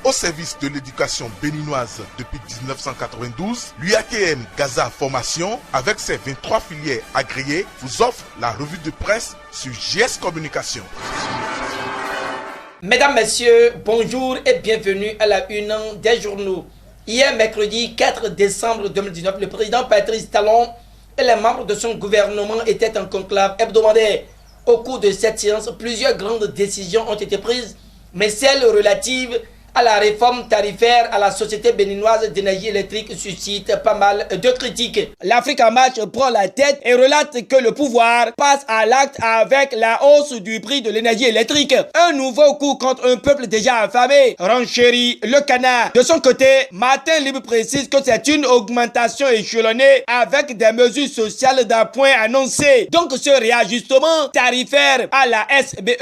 au service de l'éducation béninoise depuis 1992, l'UATM Gaza Formation, avec ses 23 filières agréées, vous offre la revue de presse sur JS Communication. Mesdames, Messieurs, bonjour et bienvenue à la une des journaux. Hier, mercredi 4 décembre 2019, le président Patrice Talon et les membres de son gouvernement étaient en conclave hebdomadaire. Au cours de cette séance, plusieurs grandes décisions ont été prises, mais celles relatives à la réforme tarifaire à la Société béninoise d'énergie électrique suscite pas mal de critiques. L'Afrique en marche prend la tête et relate que le pouvoir passe à l'acte avec la hausse du prix de l'énergie électrique. Un nouveau coup contre un peuple déjà affamé, renchérit le canard. De son côté, Matin Libre précise que c'est une augmentation échelonnée avec des mesures sociales d'appoint annoncées. Donc ce réajustement tarifaire à la SBEE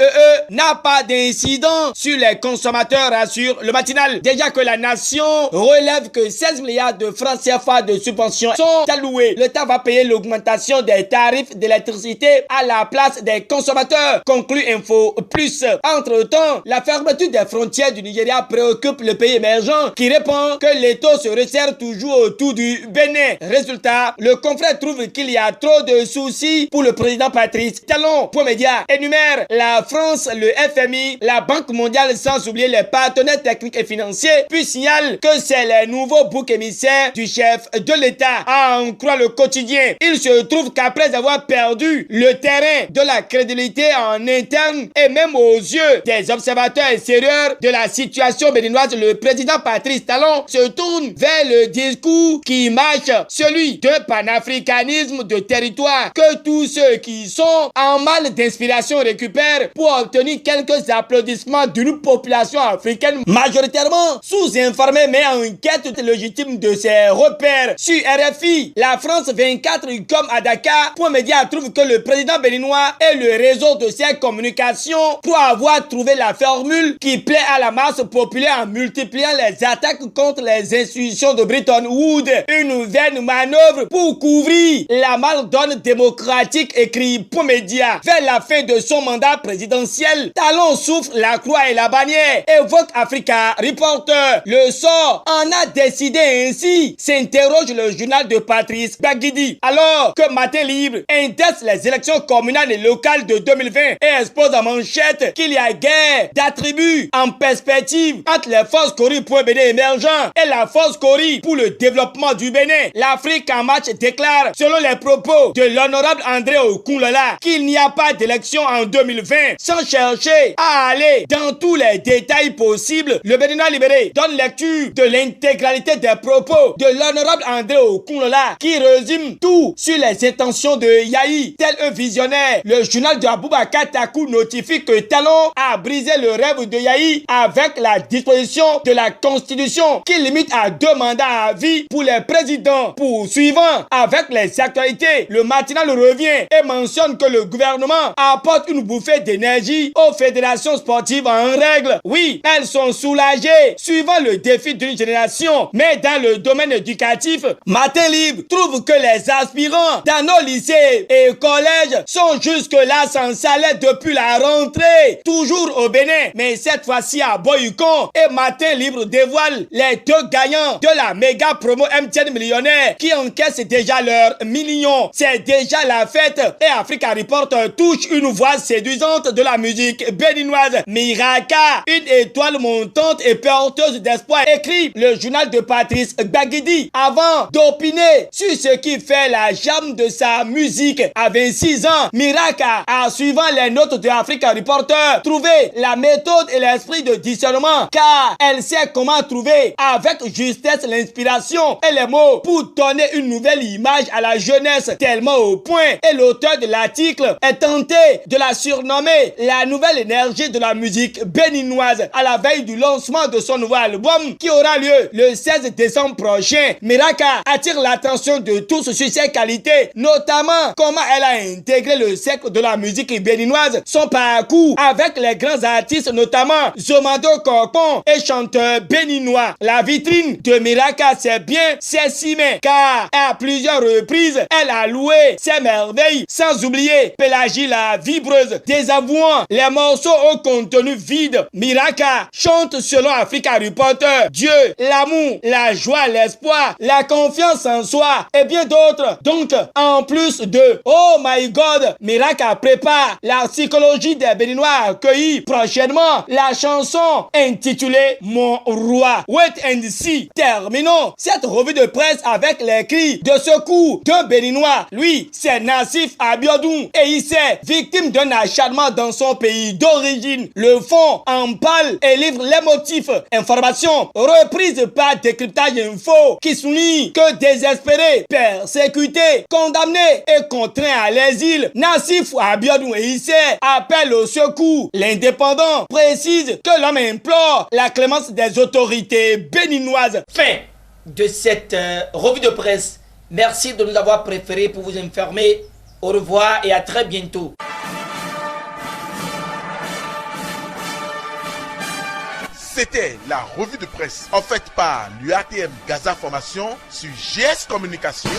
n'a pas d'incident sur les consommateurs, rassure le matinal. Déjà que la nation relève que 16 milliards de francs CFA de subventions sont alloués. L'État va payer l'augmentation des tarifs d'électricité à la place des consommateurs, conclut Info Plus. Entre-temps, la fermeture des frontières du Nigeria préoccupe le pays émergent qui répond que les taux se resserrent toujours autour du Bénin. Résultat, le confrère trouve qu'il y a trop de soucis pour le président Patrice Talon. Point Média énumère la France, le FMI, la Banque mondiale sans oublier les partenaires techniques et financiers, puis signale que c'est les nouveaux boucs émissaires du chef de l'État. À en croire le quotidien, il se trouve qu'après avoir perdu le terrain de la crédibilité en interne et même aux yeux des observateurs extérieurs de la situation béninoise, le président Patrice Talon se tourne vers le discours qui marche, celui de panafricanisme de territoire que tous ceux qui sont en mal d'inspiration récupèrent pour obtenir quelques applaudissements d'une population africaine majoritairement sous-informée mais en quête légitime de ses repères. Sur RFI, la France 24 comme à Dakar, Point Média trouve que le président béninois et le réseau de ses communications pour avoir trouvé la formule qui plaît à la masse populaire en multipliant les attaques contre les institutions de Bretton Woods. Une vaine manœuvre pour couvrir la maldonne démocratique, écrit Point Média. Vers la fin de son mandat présidentiel, Talon souffle la croix et la bannière, évoque Africa Reporter. Le sort en a décidé ainsi, s'interroge le journal de Patrice Baguidi. Alors que Matin Libre inteste les élections communales et locales de 2020 et expose en manchette qu'il y a guerre d'attributs en perspective entre les forces Cori pour un Bénin émergent et la force Cori pour le développement du Bénin. L'Afrique en marche déclare, selon les propos de l'honorable André Okunlola, qu'il n'y a pas d'élection en 2020. Sans chercher à aller dans tous les détails possibles, le Béninois libéré donne lecture de l'intégralité des propos de l'honorable André Okunlola qui résume tout sur les intentions de Yahi. Tel un visionnaire, le journal de Aboubakar Takou notifie que Talon a brisé le rêve de Yahi avec la disposition de la Constitution qui limite à 2 mandats à vie pour les présidents. Poursuivant avec les actualités, le matinal revient et mentionne que le gouvernement apporte une bouffée d'énergie aux fédérations sportives en règle. Oui, elles sont soulagées suivant le défi d'une génération, mais dans le domaine éducatif, Matin Libre trouve que les aspirants dans nos lycées et collèges sont jusque-là sans salaire depuis la rentrée, toujours au Bénin, mais cette fois-ci à Boycon. Et Matin Libre dévoile les 2 gagnants de la méga promo MTN millionnaire qui encaissent déjà leurs millions. C'est déjà la fête et Africa Reporter touche une voix séduisante de la musique béninoise. Miraka, une étoile montante et porteuse d'espoir, écrit le journal de Patrice Baguidi. Avant d'opiner sur ce qui fait la charme de sa musique à 26 ans, Miraka a, suivant les notes de Africa Reporter, trouvé la méthode et l'esprit de discernement car elle sait comment trouver avec justesse l'inspiration et les mots pour donner une nouvelle image à la jeunesse tellement au point. Et l'auteur de l'article est tenté de la surnommer la nouvelle énergie de la musique béninoise à la veille du lancement de son nouveau album qui aura lieu le 16 décembre prochain. Miraka attire l'attention de tous sur ses qualités, notamment comment elle a intégré le cercle de la musique béninoise, son parcours avec les grands artistes, notamment Zomando Corpon et chanteur béninois. La vitrine de Miraka, c'est bien ses ciments, car à plusieurs reprises, elle a loué ses merveilles, sans oublier Pélagie la vibreuse, désavouant les morceaux au contenu vide. Miraka chante compte selon Africa Reporter. Dieu, l'amour, la joie, l'espoir, la confiance en soi et bien d'autres. Donc, en plus de Oh my God, Miracle prépare la psychologie des Béninois à accueillir prochainement la chanson intitulée Mon Roi. Wait and see. Terminons cette revue de presse avec les cris de secours d'un Béninois. Lui, c'est Nassif Abiodun et il s'est victime d'un acharnement dans son pays d'origine. Le fond en parle et livre les motifs. Information reprise par Décryptage Info qui souligne que désespéré, persécuté, condamné et contraint à l'exil, Nassif Abiodun et Issé appellent au secours. L'Indépendant précise que l'homme implore la clémence des autorités béninoises. Fin de cette revue de presse. Merci de nous avoir préférés pour vous informer. Au revoir et à très bientôt. C'était la revue de presse en fait par l'UATM Gaza Formation sur GS Communication.